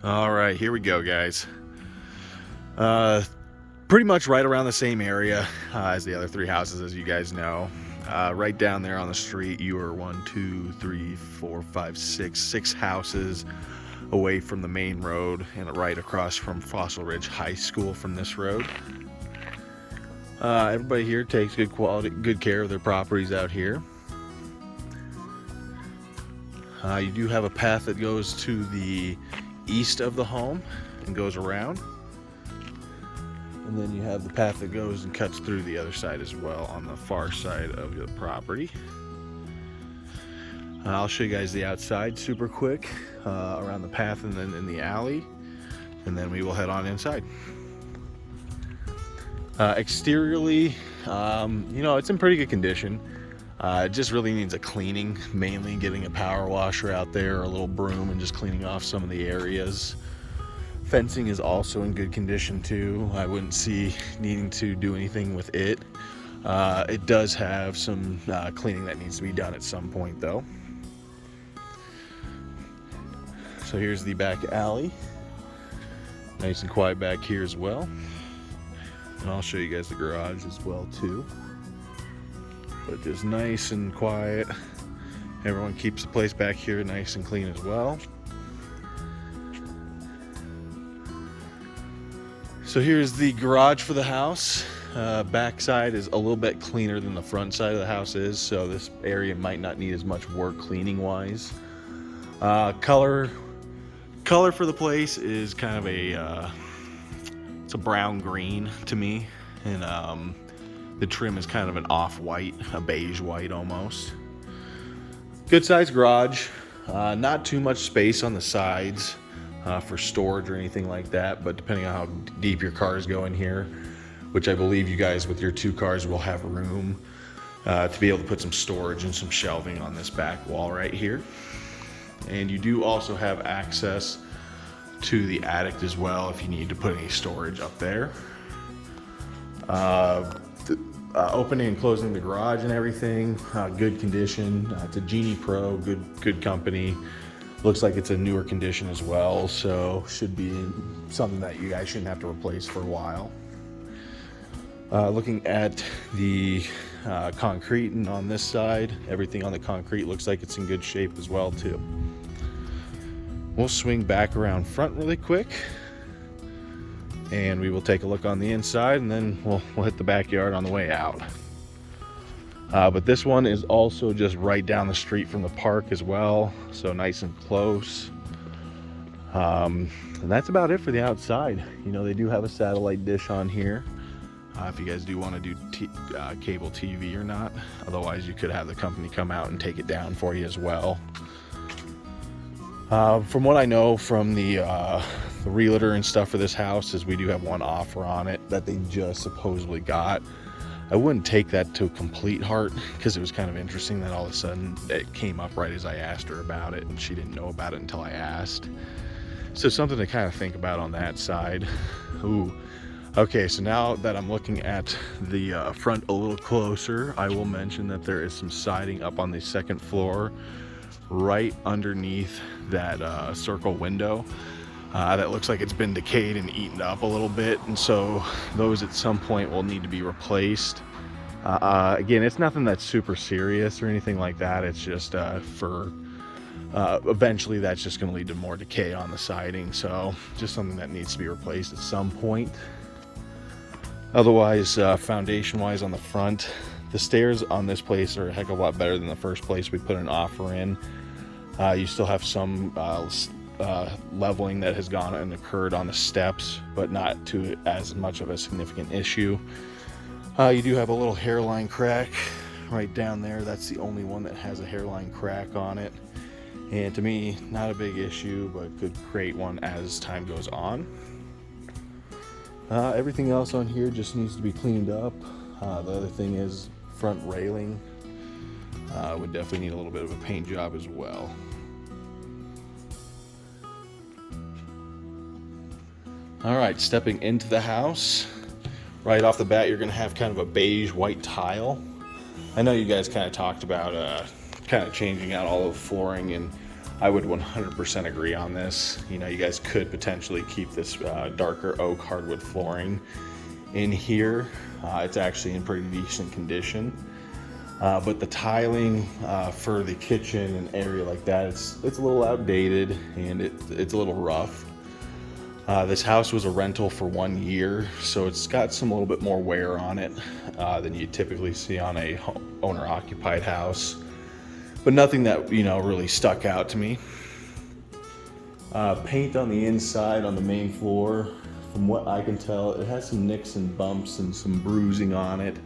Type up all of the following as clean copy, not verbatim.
All right, here we go, guys. Uh, Pretty much right around the same area as the other three houses, as you guys know. Right down there on the street, you are 6 houses away from the main road and right across from Fossil Ridge High School from this road. Everybody here takes good care of their properties out here. You do have a path that goes to the east of the home and goes around. And then you have the path that goes and cuts through the other side as well on the far side of the property. I'll show you guys the outside super quick around the path and then in the alley. And then we will head on inside. Exteriorly, it's in pretty good condition. It just really needs a cleaning, mainly getting a power washer out there, or a little broom, and just cleaning off some of the areas. Fencing is also in good condition too. I wouldn't see needing to do anything with it. It does have some cleaning that needs to be done at some point though. So here's the back alley. Nice and quiet back here as well. And I'll show you guys the garage as well too. But just nice and quiet. Everyone keeps the place back here nice and clean as well. So here's the garage for the house. Back side is a little bit cleaner than the front side of the house is, so this area might not need as much work cleaning wise. Color for the place is kind of it's a brown green to me, and the trim is kind of an off-white, a beige white almost. Good sized garage, not too much space on the sides for storage or anything like that, but depending on how deep your cars go in here, which I believe you guys with your 2 cars will have room to be able to put some storage and some shelving on this back wall right here. And you do also have access to the attic as well if you need to put any storage up there. Opening and closing the garage and everything, good condition. It's a Genie Pro, good company. Looks like it's a newer condition as well, so should be something that you guys shouldn't have to replace for a while. Looking at the concrete, and on this side, everything on the concrete looks like it's in good shape as well too. We'll swing back around front really quick, and we will take a look on the inside, and then we'll hit the backyard on the way out. But this one is also just right down the street from the park as well, so nice and close. And that's about it for the outside. They do have a satellite dish on here if you guys do want to do cable TV or not. Otherwise, you could have the company come out and take it down for you as well. From what I know from the realtor and stuff for this house is we do have one offer on it that they just supposedly got. I wouldn't take that to a complete heart, because it was kind of interesting that all of a sudden it came up right as I asked her about it, and she didn't know about it until I asked. So something to kind of think about on that side. Ooh. Okay, so now that I'm looking at the front a little closer, I will mention that there is some siding up on the second floor right underneath that circle window. That looks like it's been decayed and eaten up a little bit, and so those at some point will need to be replaced. Again, it's nothing that's super serious or anything like that. It's just eventually that's just going to lead to more decay on the siding, so just something that needs to be replaced at some point. Otherwise, foundation wise on the front, the stairs on this place are a heck of a lot better than the first place we put an offer in. You still have some leveling that has gone and occurred on the steps, but not to as much of a significant issue. You do have a little hairline crack right down there. That's the only one that has a hairline crack on it, and to me, not a big issue, but could create one as time goes on. Everything else on here just needs to be cleaned up. The other thing is front railing would definitely need a little bit of a paint job as well. All right, stepping into the house, right off the bat, you're going to have kind of a beige white tile. I know you guys kind of talked about kind of changing out all of the flooring and I would 100% agree on this. You know, you guys could potentially keep this darker oak hardwood flooring in here. It's actually in pretty decent condition. But the tiling for the kitchen and area like that, it's a little outdated and it's a little rough. This house was a rental for 1 year, so it's got some little bit more wear on it than you typically see on a owner-occupied house. But nothing that, you know, really stuck out to me. Paint on the inside on the main floor, from what I can tell, it has some nicks and bumps and some bruising on it.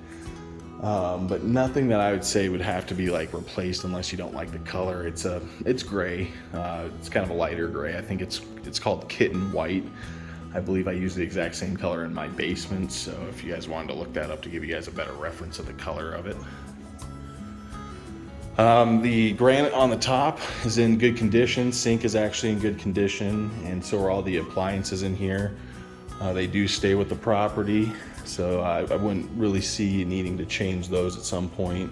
But nothing that I would say would have to be like replaced unless you don't like the color. It's gray. It's kind of a lighter gray. I think it's called kitten white. I believe I use the exact same color in my basement, so if you guys wanted to look that up to give you guys a better reference of the color of it. The granite on the top is in good condition. Sink is actually in good condition, and so are all the appliances in here. They do stay with the property, so I wouldn't really see you needing to change those at some point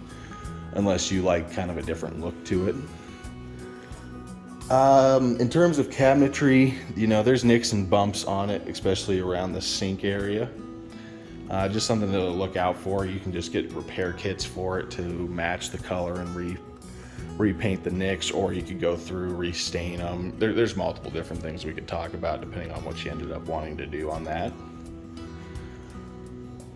unless you like kind of a different look to it. In terms of cabinetry, you know, there's nicks and bumps on it, especially around the sink area. Just something to look out for. You can just get repair kits for it to match the color and repaint the nicks, or you could go through, restain them. There's multiple different things we could talk about depending on what you ended up wanting to do on that.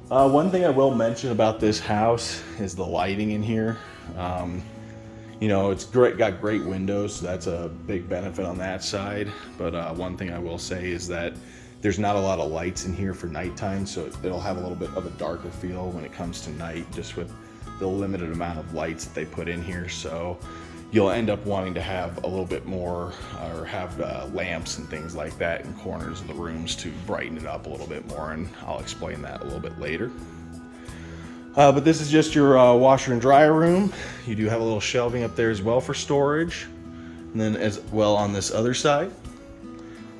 One thing I will mention about this house is the lighting in here. You know, it's got great windows, so that's a big benefit on that side. But one thing I will say is that there's not a lot of lights in here for nighttime, so it'll have a little bit of a darker feel when it comes to night, just with the limited amount of lights that they put in here. So you'll end up wanting to have a little bit more, or have lamps and things like that in corners of the rooms to brighten it up a little bit more, and I'll explain that a little bit later. But this is just your washer and dryer room. You do have a little shelving up there as well for storage, and then as well on this other side.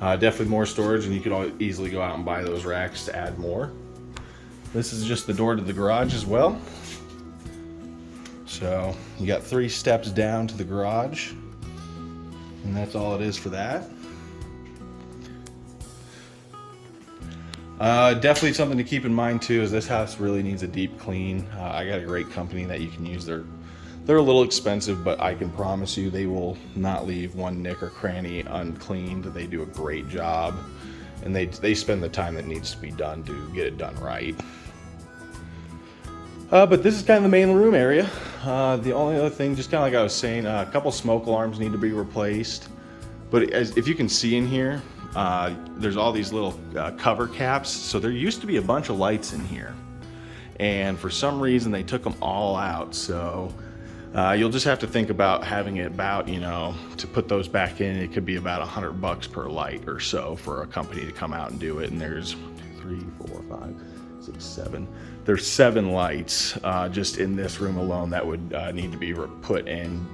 Definitely more storage, and you could easily go out and buy those racks to add more. This is just the door to the garage as well. So you got 3 steps down to the garage, and that's all it is for that. Definitely something to keep in mind too is this house really needs a deep clean. I got a great company that you can use. They're a little expensive, but I can promise you they will not leave one nick or cranny uncleaned. They do a great job, and they spend the time that needs to be done to get it done right. But this is kind of the main room area. The only other thing, just kind of like I was saying, a couple smoke alarms need to be replaced. But if you can see in here, there's all these little cover caps. So there used to be a bunch of lights in here, and for some reason they took them all out. So you'll just have to think about having it about, you know, to put those back in, it could be about $100 per light or so for a company to come out and do it. And there's 1, 2, 3, 4, 5, 6, 7. There's 7 lights just in this room alone that would need to be put in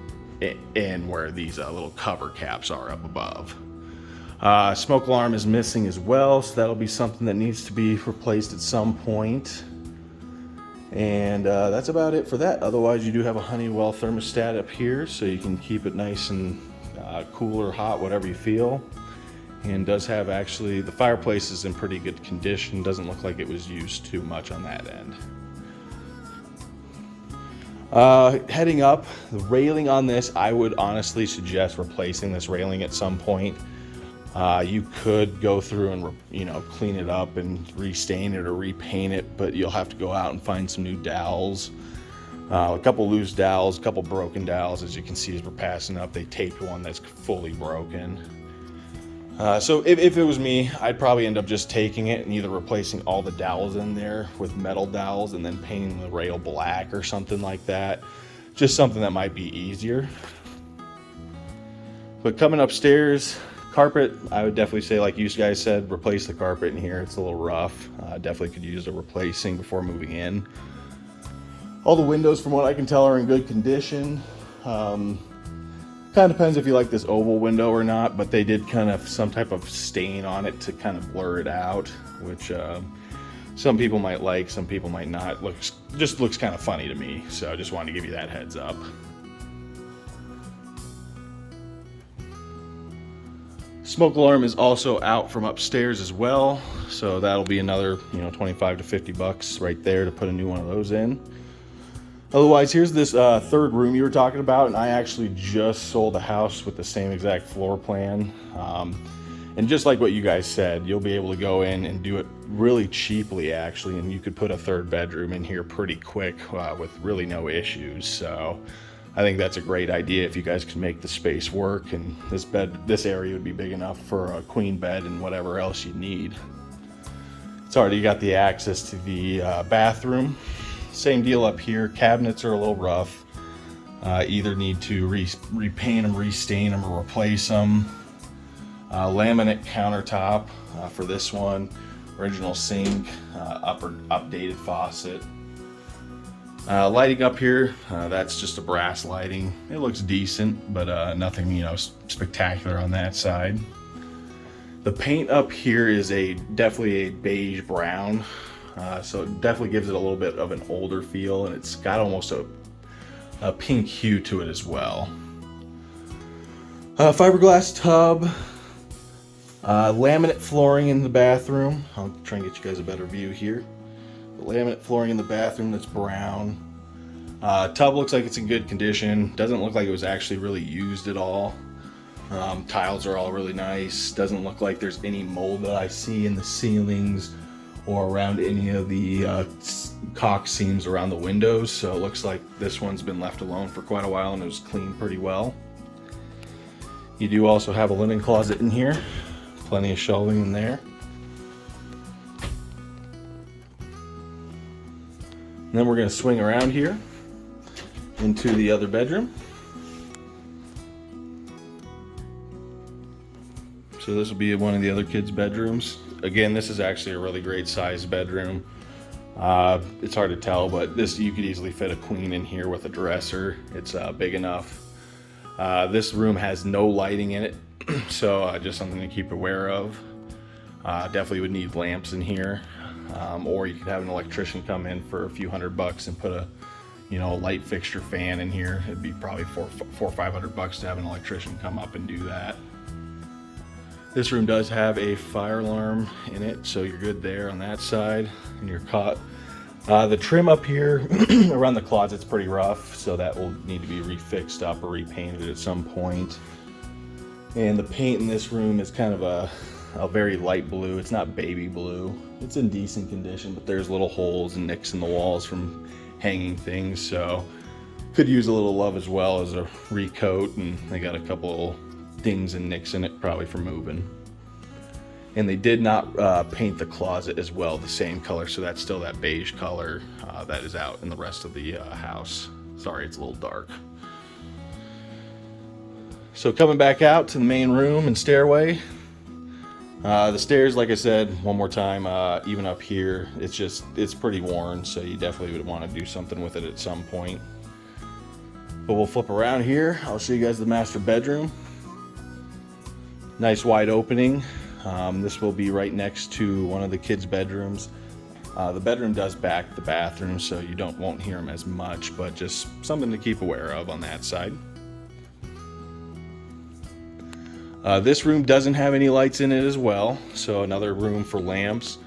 where these little cover caps are up above. Smoke alarm is missing as well, so that'll be something that needs to be replaced at some point. And that's about it for that. Otherwise, you do have a Honeywell thermostat up here, so you can keep it nice and cool or hot, whatever you feel. And does have actually, the fireplace is in pretty good condition. Doesn't look like it was used too much on that end. Heading up, the railing on this, I would honestly suggest replacing this railing at some point. You could go through and, you know, clean it up and restain it or repaint it, but you'll have to go out and find some new dowels. A couple loose dowels, a couple broken dowels. As you can see as we're passing up, they taped one that's fully broken. So if it was me, I'd probably end up just taking it and either replacing all the dowels in there with metal dowels and then painting the rail black or something like that. Just something that might be easier. But coming upstairs, carpet, I would definitely say, like you guys said, replace the carpet in here. It's a little rough. Definitely could use a replacing before moving in. All the windows, from what I can tell, are in good condition. Kind of depends if you like this oval window or not, but they did kind of some type of stain on it to kind of blur it out, which some people might like, some people might not. Just looks kind of funny to me, so I just wanted to give you that heads up. Smoke alarm is also out from upstairs as well, so that'll be another 25 to 50 bucks right there to put a new one of those in. Otherwise, here's this third room you were talking about, and I actually just sold a house with the same exact floor plan. And just like what you guys said, you'll be able to go in and do it really cheaply, actually, and you could put a third bedroom in here pretty quick with really no issues. So I think that's a great idea if you guys can make the space work, and this area would be big enough for a queen bed and whatever else you need. It's already got the access to the bathroom. Same deal up here. Cabinets are a little rough. Either need to repaint them, restain them, or replace them. Laminate countertop for this one. Original sink, updated faucet. Lighting up here, that's just a brass lighting. It looks decent, but nothing spectacular on that side. The paint up here is definitely a beige brown. So it definitely gives it a little bit of an older feel, and it's got almost a pink hue to it as well. Fiberglass tub, laminate flooring in the bathroom. I'll try and get you guys a better view here. The laminate flooring in the bathroom that's brown. Tub looks like it's in good condition. Doesn't look like it was actually really used at all. Tiles are all really nice. Doesn't look like there's any mold that I see in the ceilings or around any of the caulk seams around the windows, so it looks like this one's been left alone for quite a while and it was cleaned pretty well. You do also have a linen closet in here, plenty of shelving in there. And then we're going to swing around here into the other bedroom. So this will be one of the other kids' bedrooms. Again, this is actually a really great sized bedroom. It's hard to tell, but you could easily fit a queen in here with a dresser. It's big enough. This room has no lighting in it, so just something to keep aware of. Definitely would need lamps in here, or you could have an electrician come in for a few $100 and put a light fixture fan in here. It'd be probably $400 or $500 to have an electrician come up and do that. This room does have a fire alarm in it, so you're good there on that side, and you're caught. The trim up here around the closet's pretty rough, so that will need to be refixed up or repainted at some point. And the paint in this room is kind of a very light blue. It's not baby blue. It's in decent condition, but there's little holes and nicks in the walls from hanging things, so could use a little love as well as a recoat, and they got a couple dings and nicks in it, probably for moving. And they did not paint the closet as well the same color, so that's still that beige color that is out in the rest of the house. Sorry, it's a little dark. So coming back out to the main room and stairway. The stairs, like I said one more time, even up here, it's pretty worn, so you definitely would want to do something with it at some point. But we'll flip around here. I'll show you guys the master bedroom. Nice wide opening. This will be right next to one of the kids' bedrooms. The bedroom does back the bathroom, so you won't hear them as much, but just something to keep aware of on that side. This room doesn't have any lights in it as well, so another room for lamps.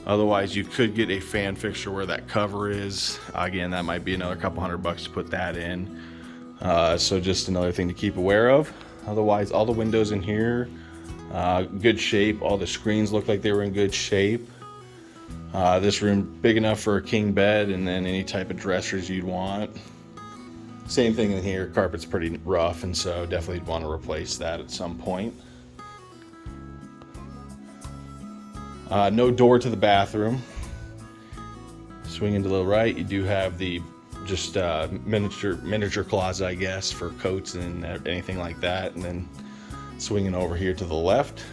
Otherwise, you could get a fan fixture where that cover is. Again, that might be another couple $100 to put that in. So just another thing to keep aware of. Otherwise, all the windows in here, good shape. All the screens look like they were in good shape. This room big enough for a king bed, and then any type of dressers you'd want. Same thing in here. Carpet's pretty rough, and so definitely want to replace that at some point. No door to the bathroom. Swing into the right, you do have the just miniature closet, I guess, for coats and anything like that. And then swinging over here to the left,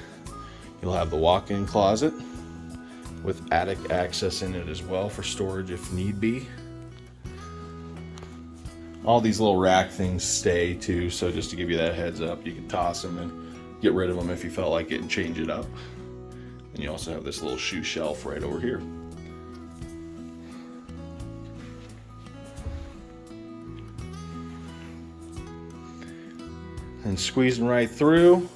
you'll have the walk-in closet with attic access in it as well for storage if need be. All these little rack things stay too, so just to give you that heads up, you can toss them and get rid of them if you felt like it and change it up. And you also have this little shoe shelf right over here. And squeezing right through,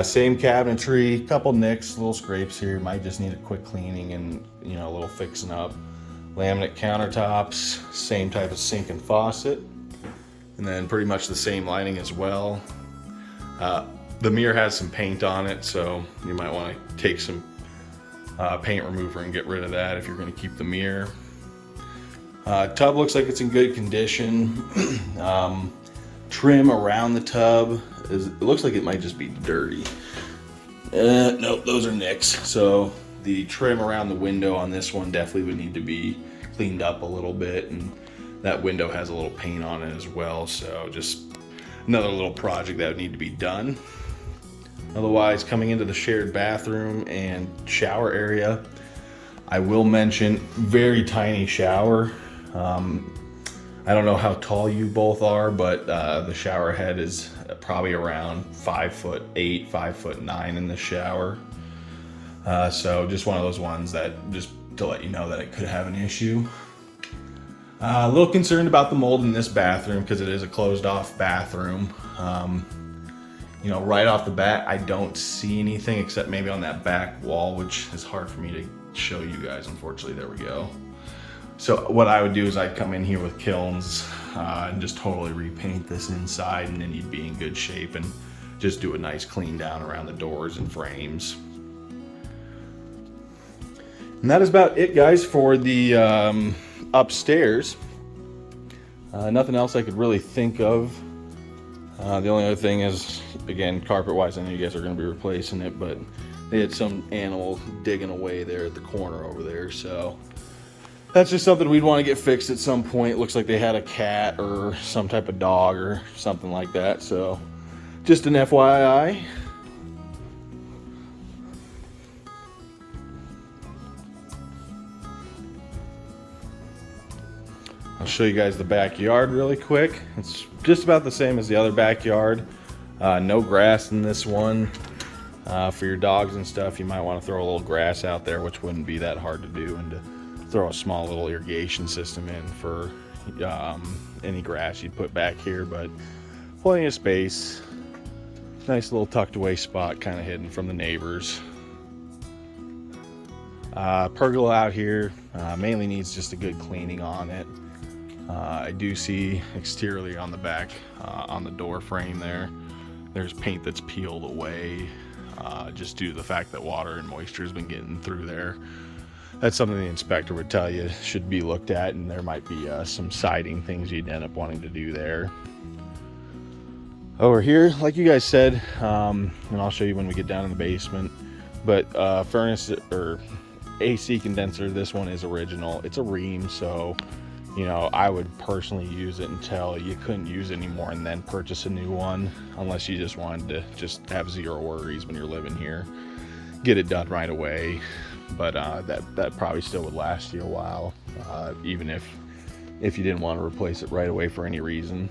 Same cabinetry, couple nicks, little scrapes here. Might just need a quick cleaning and, you know, a little fixing up. Laminate countertops, same type of sink and faucet, and then pretty much the same lighting as well. The mirror has some paint on it, so you might want to take some paint remover and get rid of that if you're going to keep the mirror. Tub looks like it's in good condition. Trim around the tub it looks like it might just be dirty. Nope, those are nicks. So the trim around the window on this one definitely would need to be cleaned up a little bit, and that window has a little paint on it as well, so just another little project that would need to be done. Otherwise, coming into the shared bathroom and shower area, I will mention very tiny shower. I don't know how tall you both are, but the shower head is probably around 5'8", 5'9" in the shower. So just one of those ones that just to let you know that it could have an issue. A little concerned about the mold in this bathroom because it is a closed off bathroom. You know, right off the bat, I don't see anything except maybe on that back wall, which is hard for me to show you guys, unfortunately. There we go. So what I would do is I'd come in here with kilns and just totally repaint this inside, and then you'd be in good shape, and just do a nice clean down around the doors and frames. And that is about it, guys, for the upstairs. Nothing else I could really think of. The only other thing is, again, carpet-wise, I know you guys are going to be replacing it, but they had some animal digging away there at the corner over there, so that's just something we'd want to get fixed at some point. It looks like they had a cat or some type of dog or something like that, so just an FYI. I'll show you guys the backyard really quick. It's just about the same as the other backyard. No grass in this one. For your dogs and stuff, you might want to throw a little grass out there, which wouldn't be that hard to do, and to throw a small little irrigation system in for any grass you'd put back here, but plenty of space. Nice little tucked away spot, kind of hidden from the neighbors. Pergola out here mainly needs just a good cleaning on it. I do see exteriorly on the back, on the door frame there's paint that's peeled away, just due to the fact that water and moisture has been getting through there. That's something the inspector would tell you should be looked at, and there might be some siding things you'd end up wanting to do there. Over here, like you guys said, and I'll show you when we get down in the basement, but furnace or AC condenser, this one is original. It's a Rheem, so you know, I would personally use it until you couldn't use it anymore and then purchase a new one, unless you just wanted to just have zero worries when you're living here. Get it done right away, but that probably still would last you a while, even if you didn't want to replace it right away for any reason.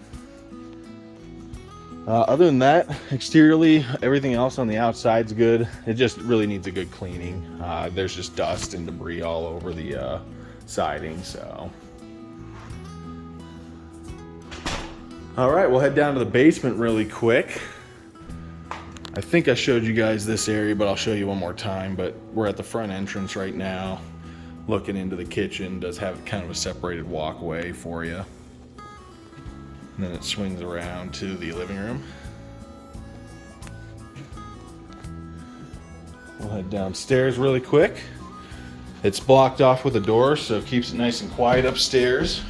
Other than that, exteriorly, everything else on the outside's good. It just really needs a good cleaning. There's just dust and debris all over the siding, so. All right, we'll head down to the basement really quick. I think I showed you guys this area, but I'll show you one more time. But we're at the front entrance right now, looking into the kitchen. Does have kind of a separated walkway for you. And then it swings around to the living room. We'll head downstairs really quick. It's blocked off with a door, so it keeps it nice and quiet upstairs.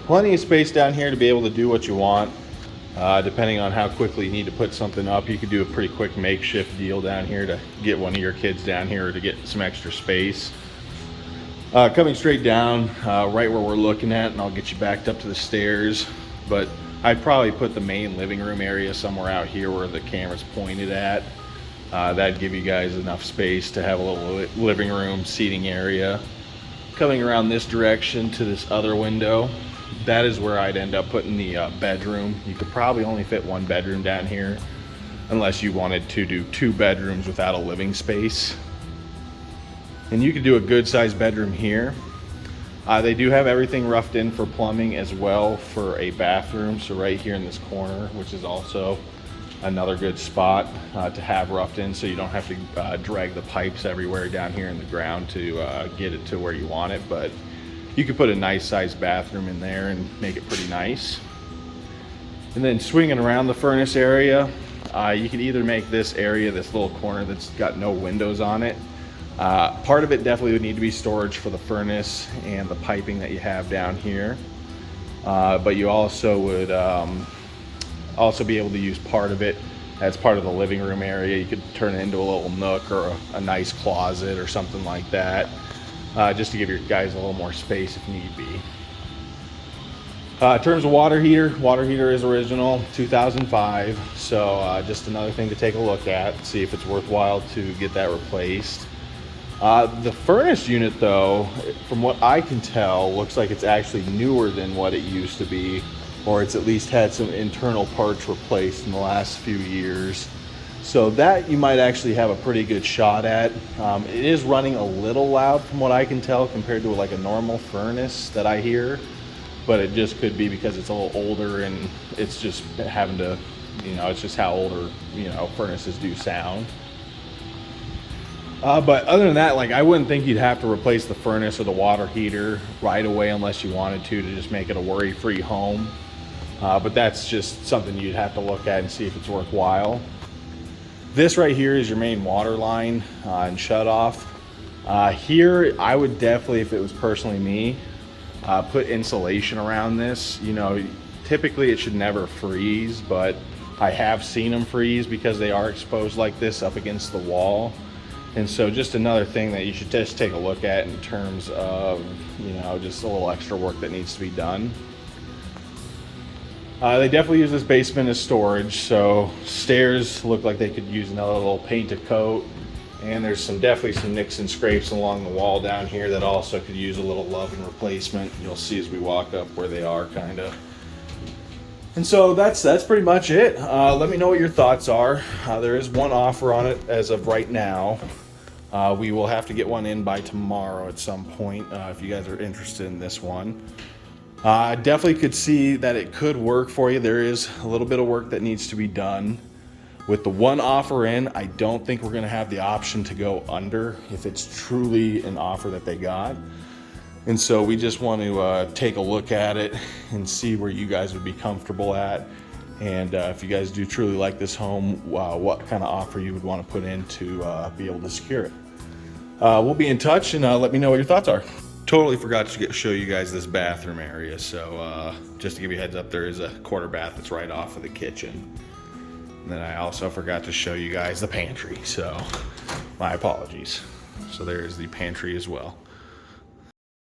Plenty of space down here to be able to do what you want. Depending on how quickly you need to put something up, you could do a pretty quick makeshift deal down here to get one of your kids down here or to get some extra space. Coming straight down, right where we're looking at, and I'll get you backed up to the stairs, but I'd probably put the main living room area somewhere out here where the camera's pointed at. That'd give you guys enough space to have a little living room seating area. Coming around this direction to this other window, that is where I'd end up putting the bedroom. You could probably only fit one bedroom down here unless you wanted to do 2 bedrooms without a living space. And you could do a good sized bedroom here. They do have everything roughed in for plumbing as well for a bathroom. So right here in this corner, which is also another good spot to have roughed in, so you don't have to drag the pipes everywhere down here in the ground to get it to where you want it. But you could put a nice sized bathroom in there and make it pretty nice. And then swinging around the furnace area, you could either make this area, this little corner that's got no windows on it, part of it definitely would need to be storage for the furnace and the piping that you have down here. But you also would also be able to use part of it as part of the living room area. You could turn it into a little nook or a nice closet or something like that, just to give your guys a little more space if need be. In terms of water heater is original, 2005. So just another thing to take a look at, see if it's worthwhile to get that replaced. The furnace unit though, from what I can tell, looks like it's actually newer than what it used to be, or it's at least had some internal parts replaced in the last few years. So that you might actually have a pretty good shot at. It is running a little loud from what I can tell compared to like a normal furnace that I hear, but it just could be because it's a little older and it's just having to, you know, it's just how older, you know, furnaces do sound. But other than that, like, I wouldn't think you'd have to replace the furnace or the water heater right away unless you wanted to just make it a worry-free home. But that's just something you'd have to look at and see if it's worthwhile. This right here is your main water line and shut off. Here, I would definitely, if it was personally me, put insulation around this. You know, typically it should never freeze, but I have seen them freeze because they are exposed like this up against the wall. And so just another thing that you should just take a look at in terms of, you know, just a little extra work that needs to be done. They definitely use this basement as storage, so stairs look like they could use another little painted coat. And there's definitely some nicks and scrapes along the wall down here that also could use a little love and replacement. You'll see as we walk up where they are, kind of. And so that's pretty much it. Let me know what your thoughts are. There is one offer on it as of right now. We will have to get one in by tomorrow at some point if you guys are interested in this one. I definitely could see that it could work for you. There is a little bit of work that needs to be done. With the one offer in, I don't think we're going to have the option to go under if it's truly an offer that they got. And so we just want to take a look at it and see where you guys would be comfortable at. And if you guys do truly like this home, what kind of offer you would want to put in to be able to secure it. We'll be in touch, and let me know what your thoughts are. Totally forgot to show you guys this bathroom area. So just to give you a heads up, there is a quarter bath that's right off of the kitchen. And then I also forgot to show you guys the pantry. So my apologies. So there's the pantry as well.